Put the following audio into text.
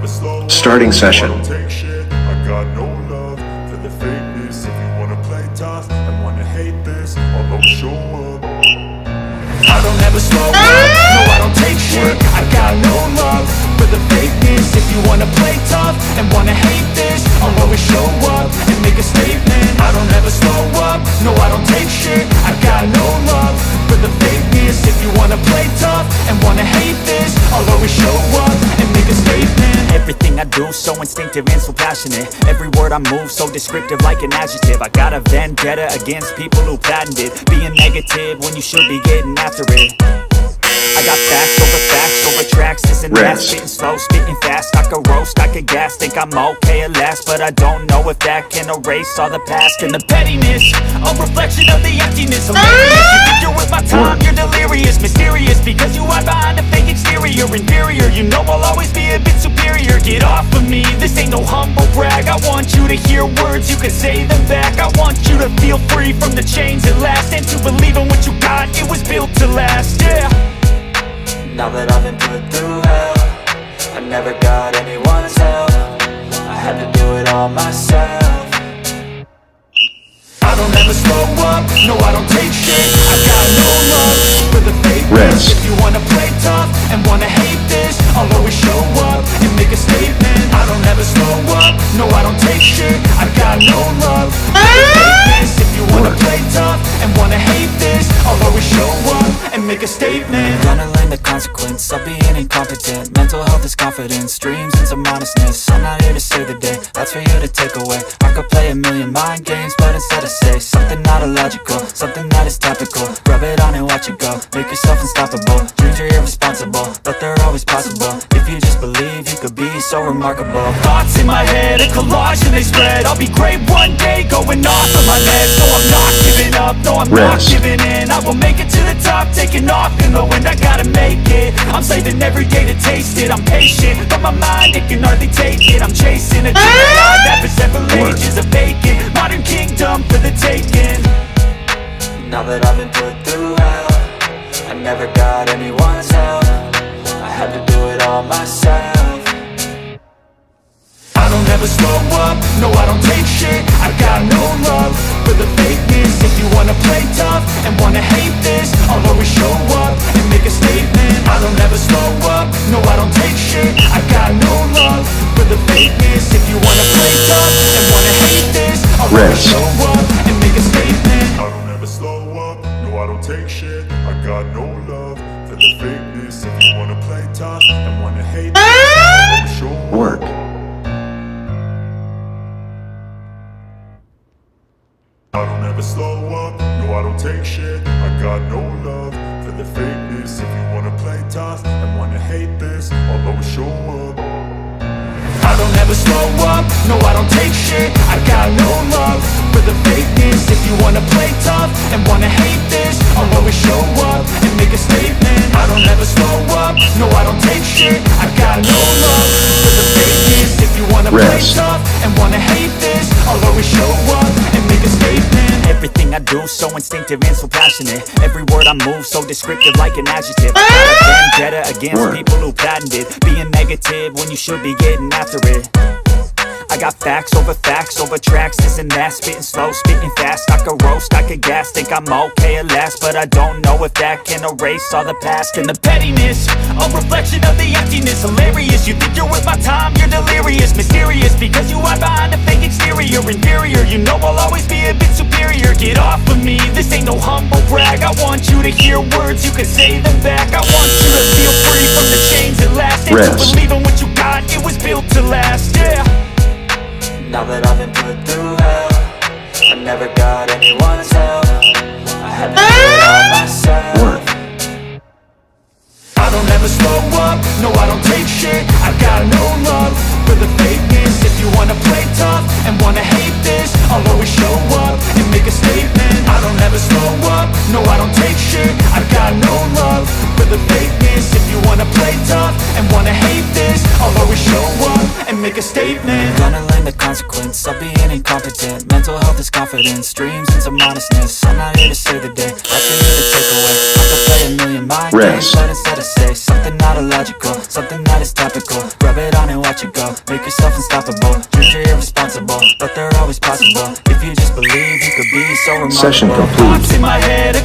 Starting session. I got no love for the fakeness. If you wanna play tough and wanna hate this, I'll always show up. I don't ever slow up, no I don't take shit. I got no love for the fakeness. If you wanna play tough and wanna hate this, I'll always show up and make a statement. I don't ever slow up, no I don't take shit. I got no love for the fakeness. If you wanna play tough and wanna hate this, I'll always show up and make a statement. Everything I do so instinctive and so passionate. Every word I move so descriptive like an adjective. I got a vendetta against people who patented being negative when you should be getting after it. I got facts over tracks, this and that. Spitting slow, spitting fast, I could roast, I could gas. Think I'm okay at last, but I don't know if that can erase all the past. And the pettiness, a reflection of the emptiness. Hilarious, you think you're with my time, you're delirious. Mysterious, because you hide behind a fake exterior. Inferior, you know I'll always be a bit superior. Get off of me, this ain't no humble brag. I want you to hear words, you can say them back. I want you to feel free from the chains at last, and to believe in what you got, it was built to last, yeah. Now that I've been put through hell, I never got anyone's help. I had to do it all myself. I don't ever slow up, no I don't take shit. I got no love for the fakeness. If you wanna play tough and wanna hate this, I'll always show up and make a statement. I don't ever slow up, no I don't take shit. I got no love for the fakeness. If you wanna play tough and wanna hate this, I'll always show up and make a statement. Gonna learn the consequence of being incompetent. Mental health is confidence, dreams and some honestness. I'm not here to save the day, that's for you to take away. I could play a million mind games, but instead I say something not illogical, something that is topical. Rub it on and watch it go, make yourself unstoppable. Dreams are irresponsible, but they're always possible. If you just believe, you could be so remarkable. Thoughts in my head, a collage and they spread. I'll be great one day, going off of my meds. No, I'm not giving up, no, I'm not giving in. I will make it to the top, taking off in the wind. I gotta make it, I'm saving every day to taste it. I'm patient, but my mind, it can hardly take it. I'm chasing a dream that for several ages of vacant. Modern kingdom for the taking. Now that I've been put through hell, I never got anyone's help. I had to do it all myself. I don't ever slow up, no I don't take shit. I got no love for the fakeness. If you wanna play tough and wanna hate this, I'll always show up and make a statement. I don't ever slow up, no I don't take shit. I got no love for the fakeness. If you wanna play tough and wanna hate this, I'll always show up and make a statement. I don't ever slow up, no I don't take shit. I got no love for the fakeness. If you wanna play tough and wanna hate this, I'll always show up. I don't ever slow up, no I don't take shit. I got no love for the fakeness. If you wanna play tough and wanna hate this, I'll always show up. I don't ever slow up, no I don't take shit. I got no love for the fakeness. If you wanna play tough and wanna hate this, I'll always show up and make a statement. I don't ever slow up, no I don't take shit. I got no love for the fakeness. If you wanna play tough and wanna hate this, I'll always show up and make a statement. Everything I do so instinctive and so passionate. Every word I move so descriptive like an adjective. I got a vendetta against people who patented being negative when you should be getting after it. I got facts over tracks, this and that. Spitting slow, spitting fast, I could roast, I could gas. Think I'm okay at last, but I don't know if that can erase all the past. And the pettiness, a reflection of the emptiness. Hilarious, you think you're with my time, you're delirious. Mysterious, because you hide behind a fake exterior. Inferior, you know I'll always be a bit superior. Get off of me, this ain't no humble brag. I want you to hear words, you can say them back. I want you to feel free from the chains at last, and to believe in what you got, it was built to last, yeah. Now that I've been put through hell, I never got anyone's help. I had to do it all myself. I don't ever slow up, no I don't take shit. I got no love for the fakeness. If you wanna play tough and wanna hate this, I'll always show up and make a statement. I don't ever slow up, no I don't take shit. I got no love for the fakeness. If you wanna play tough and wanna hate this, I'll always show up and make a statement. Gonna learn the consequence of being incompetent. Mental health is confidence, dreams into modestness. I'm not here to save the day, that's for you to take away. I could play a million mind games, but instead I say something not illogical, something that is topical. Rub it on and watch it go, make yourself unstoppable. Dreams are irresponsible, but they're always possible. If you just believe, you could be so remarkable. Session complete. Thoughts in my head, a